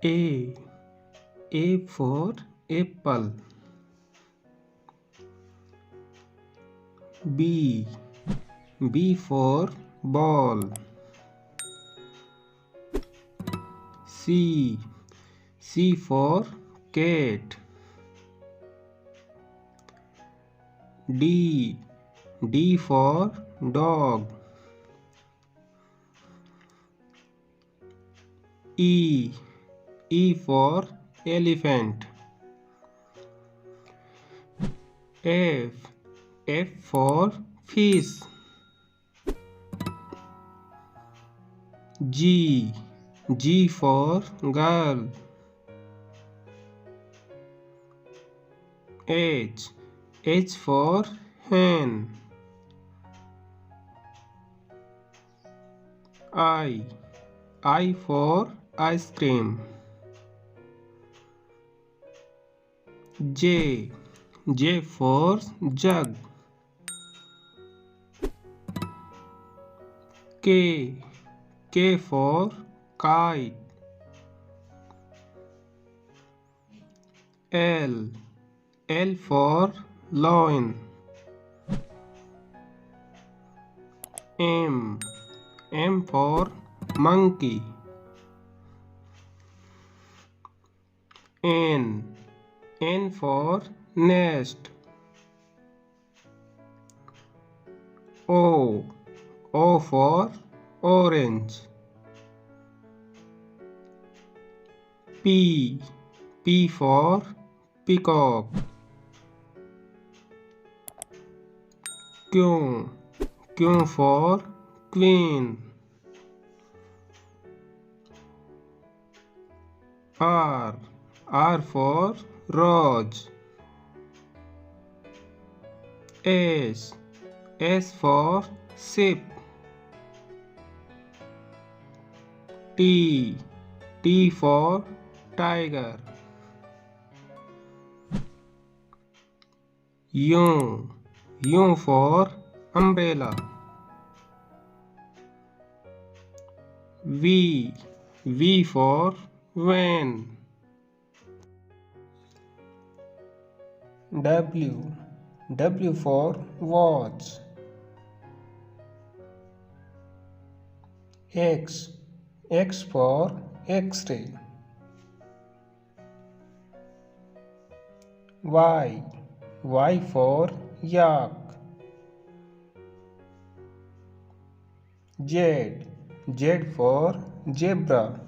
A. A for apple. B. B for ball. C. C for cat. D. D for dog. E. E for elephant. F. F for fish. G. G for girl. H. H for hen. I for ice cream. J. J for jug. K. K for kite. L. L for lion. M. M for monkey. N. N for nest. O. O for orange. P. P for peacock. Q. Q for queen. R. R for rose. S. S for sheep. T. T for tiger. U. U for umbrella. V. V for van. W. W for watch. X. X for X-ray. Y. Y for yak. Z. Z for zebra.